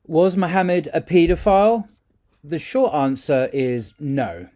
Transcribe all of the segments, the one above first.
Was Muhammad a paedophile? The short answer is no.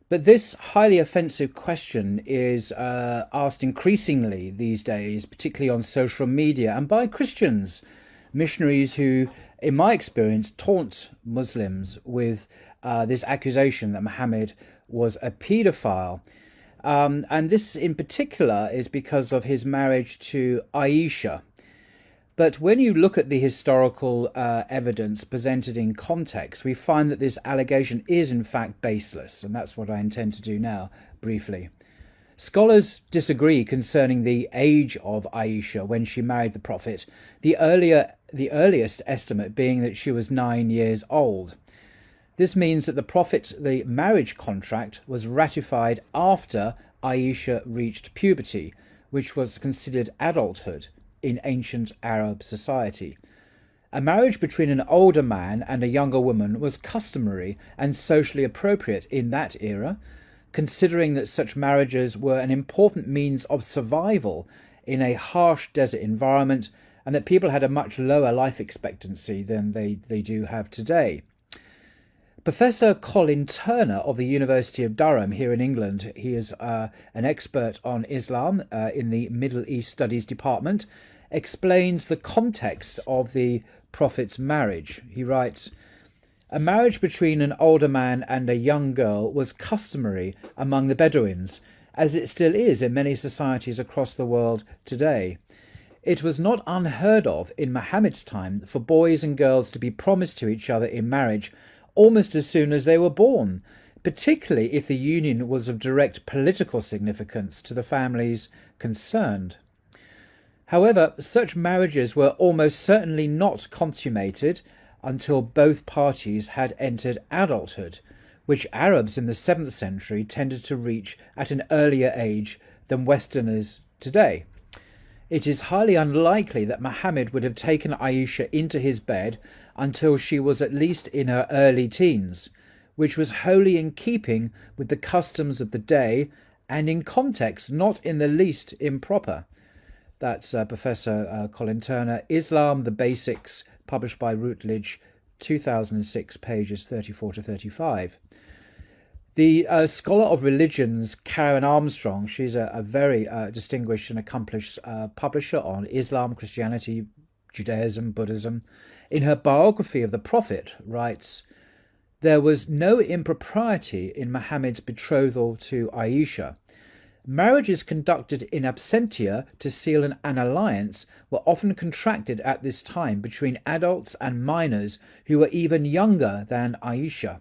But this highly offensive question is asked increasingly these days, particularly on social media and by Christians, missionaries who, in my experience, taunt Muslims with this accusation that Muhammad was a paedophile. And this in particular is because of his marriage to Aisha. But when you look at the historical evidence presented in context, we find that this allegation is in fact baseless, and that's what I intend to do now, briefly. Scholars disagree concerning the age of Aisha when she married the Prophet, the earliest estimate being that she was 9 years old. This means that the marriage contract was ratified after Aisha reached puberty, which was considered adulthood in ancient Arab society. A marriage between an older man and a younger woman was customary and socially appropriate in that era, considering that such marriages were an important means of survival in a harsh desert environment and that people had a much lower life expectancy than they do have today. Professor Colin Turner of the University of Durham here in England, he is an expert on Islam in the Middle East Studies Department, explains the context of the Prophet's marriage. He writes, "A marriage between an older man and a young girl was customary among the Bedouins, as it still is in many societies across the world today. It was not unheard of in Muhammad's time for boys and girls to be promised to each other in marriage almost as soon as they were born, particularly if the union was of direct political significance to the families concerned. However, such marriages were almost certainly not consummated until both parties had entered adulthood, which Arabs in the 7th century tended to reach at an earlier age than Westerners today. It is highly unlikely that Muhammad would have taken Aisha into his bed until she was at least in her early teens, which was wholly in keeping with the customs of the day and in context not in the least improper." That's Professor Colin Turner, Islam, the Basics, published by Routledge, 2006, pages 34 to 35. The scholar of religions, Karen Armstrong, she's a very distinguished and accomplished publisher on Islam, Christianity, Judaism, Buddhism. In her biography of the Prophet, writes, "There was no impropriety in Muhammad's betrothal to Aisha. Marriages conducted in absentia to seal an alliance were often contracted at this time between adults and minors who were even younger than Aisha.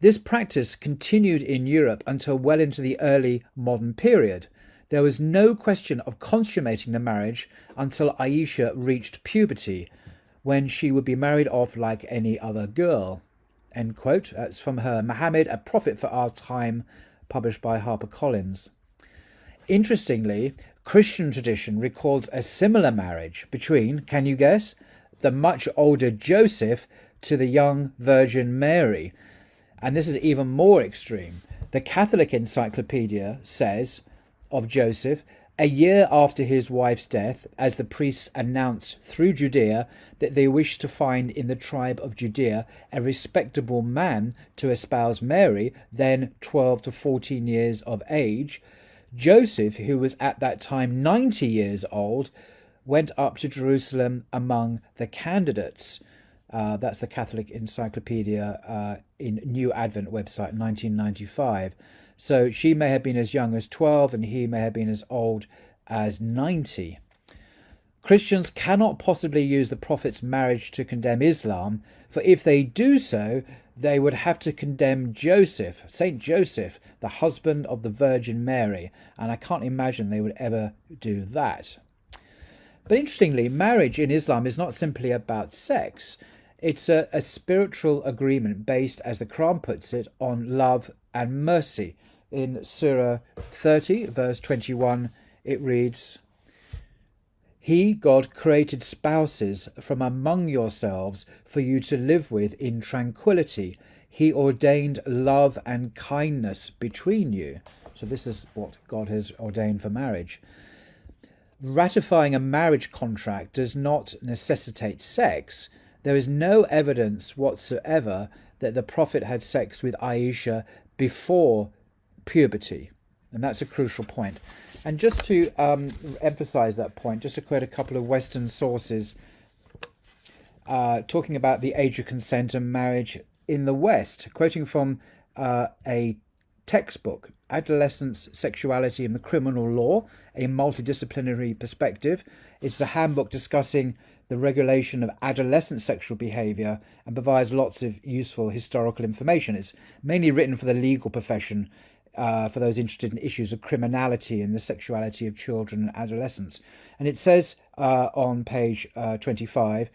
This practice continued in Europe until well into the early modern period. There was no question of consummating the marriage until Aisha reached puberty, when she would be married off like any other girl." End quote. That's from her Muhammad, a Prophet for Our Time, published by HarperCollins. Interestingly, Christian tradition records a similar marriage between, can you guess, the much older Joseph to the young Virgin Mary. And this is even more extreme. The Catholic Encyclopedia says of Joseph, a year after his wife's death, as the priests announced through Judea that they wished to find in the tribe of Judea a respectable man to espouse Mary, then 12 to 14 years of age, Joseph, who was at that time 90 years old, went up to Jerusalem among the candidates. That's the Catholic Encyclopedia in New Advent website, 1995. So she may have been as young as 12 and he may have been as old as 90. Christians cannot possibly use the Prophet's marriage to condemn Islam, for if they do so, they would have to condemn Joseph, Saint Joseph, the husband of the Virgin Mary, and I can't imagine they would ever do that. But interestingly, marriage in Islam is not simply about sex. It's a spiritual agreement based, as the Quran puts it, on love and mercy. In Surah 30, verse 21, it reads, "He, God, created spouses from among yourselves for you to live with in tranquility. He ordained love and kindness between you." So this is what God has ordained for marriage. Ratifying a marriage contract does not necessitate sex, there is no evidence whatsoever that the Prophet had sex with Aisha before puberty. And that's a crucial point. And just to emphasize that point, just to quote a couple of Western sources talking about the age of consent and marriage in the West, quoting from a textbook, Adolescence, Sexuality and the Criminal Law, a Multidisciplinary Perspective. It's a handbook discussing the regulation of adolescent sexual behaviour and provides lots of useful historical information. It's mainly written for the legal profession, for those interested in issues of criminality and the sexuality of children and adolescents. And it says on page 25,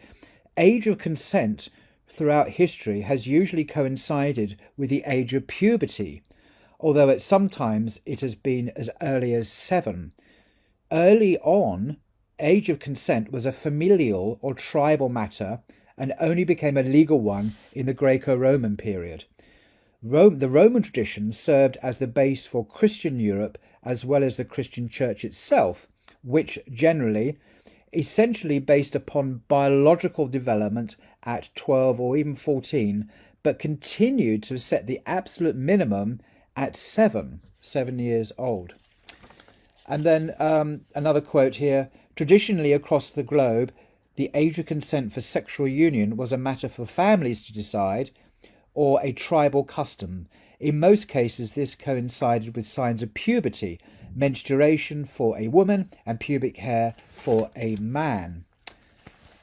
age of consent throughout history has usually coincided with the age of puberty, although at some times it has been as early as 7. Early on, age of consent was a familial or tribal matter and only became a legal one in the Greco-Roman period. The Roman tradition served as the base for Christian Europe as well as the Christian Church itself, which generally, essentially based upon biological development at 12 or even 14, but continued to set the absolute minimum at 7 years old. And then another quote here, traditionally across the globe, the age of consent for sexual union was a matter for families to decide or a tribal custom. In most cases, this coincided with signs of puberty, menstruation for a woman and pubic hair for a man.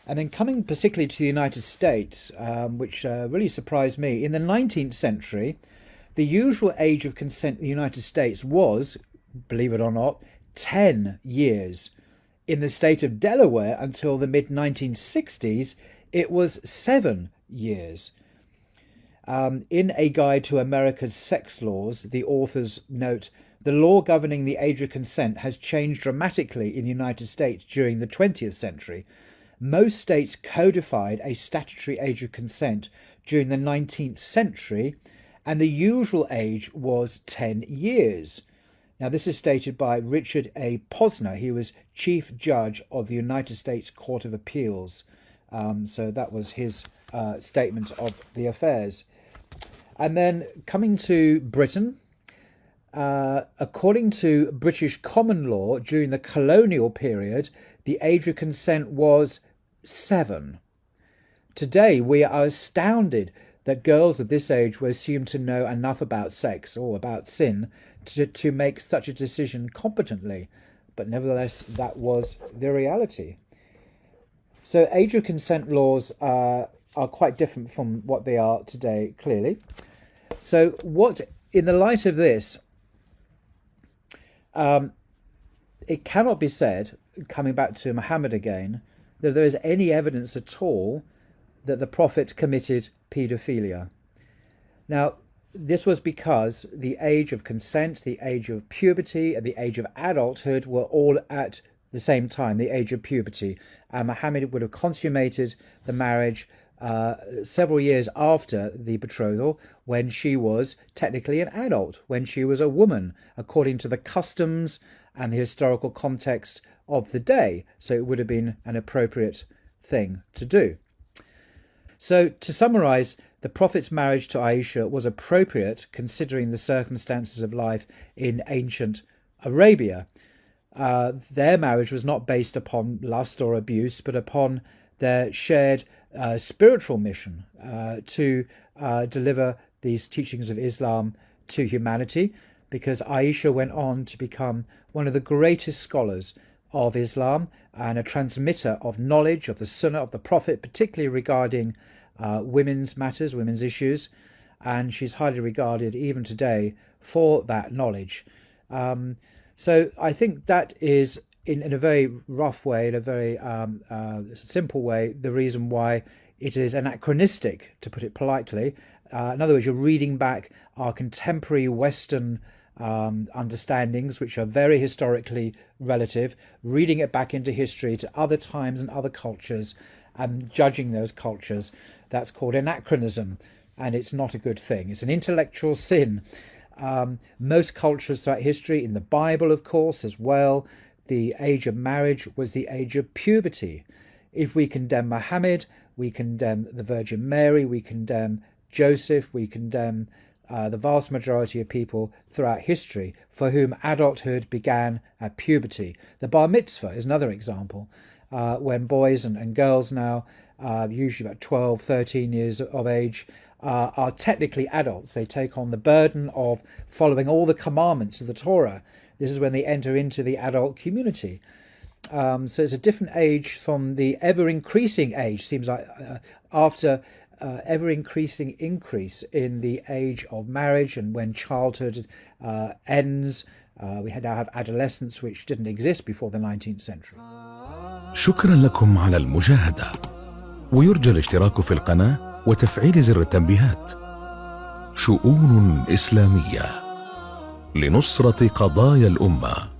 And then coming particularly to the United States, which really surprised me, in the 19th century, the usual age of consent in the United States was, believe it or not, 10 years. In the state of Delaware until the mid-1960s, it was 7 years. In A Guide to America's Sex Laws, the authors note, the law governing the age of consent has changed dramatically in the United States during the 20th century. Most states codified a statutory age of consent during the 19th century, and the usual age was 10 years. Now, this is stated by Richard A. Posner. He was Chief Judge of the United States Court of Appeals. So that was his statement of the affairs. And then coming to Britain, according to British common law, during the colonial period, the age of consent was 7. Today, we are astounded that girls of this age were assumed to know enough about sex or about sin to make such a decision competently. But nevertheless, that was the reality. So age of consent laws are quite different from what they are today, clearly. So what, in the light of this, it cannot be said, coming back to Muhammad again, that there is any evidence at all that the Prophet committed paedophilia. Now, this was because the age of consent, the age of puberty, and the age of adulthood were all at the same time, the age of puberty. And Muhammad would have consummated the marriage several years after the betrothal, when she was technically an adult, when she was a woman, according to the customs and the historical context of the day. So it would have been an appropriate thing to do. So to summarize, the Prophet's marriage to Aisha was appropriate considering the circumstances of life in ancient Arabia. Their marriage was not based upon lust or abuse, but upon their shared spiritual mission to deliver these teachings of Islam to humanity, because Aisha went on to become one of the greatest scholars of Islam and a transmitter of knowledge of the Sunnah of the Prophet, particularly regarding women's matters, women's issues, and she's highly regarded even today for that knowledge. So I think that is, in a very rough way, in a very simple way, the reason why it is anachronistic, to put it politely. In other words, you're reading back our contemporary Western understandings, which are very historically relative, reading it back into history to other times and other cultures, and judging those cultures. That's called anachronism, and it's not a good thing. It's an intellectual sin. Most cultures throughout history, in the Bible, of course, as well, the age of marriage was the age of puberty. If we condemn Muhammad, we condemn the Virgin Mary, we condemn Joseph, we condemn the vast majority of people throughout history for whom adulthood began at puberty. The bar mitzvah is another example, when boys and girls now, usually about 12, 13 years of age, are technically adults. They take on the burden of following all the commandments of the Torah. This is when they enter into the adult community. So it's a different age from the ever-increasing age, seems like, after ever-increasing increase in the age of marriage, and when childhood ends, we now have adolescence, which didn't exist before the 19th century. شكرا لكم على المشاهدة، ويرجى الاشتراك في القناة وتفعيل زر التنبيهات. شؤون إسلامية لنصرة قضايا الأمة.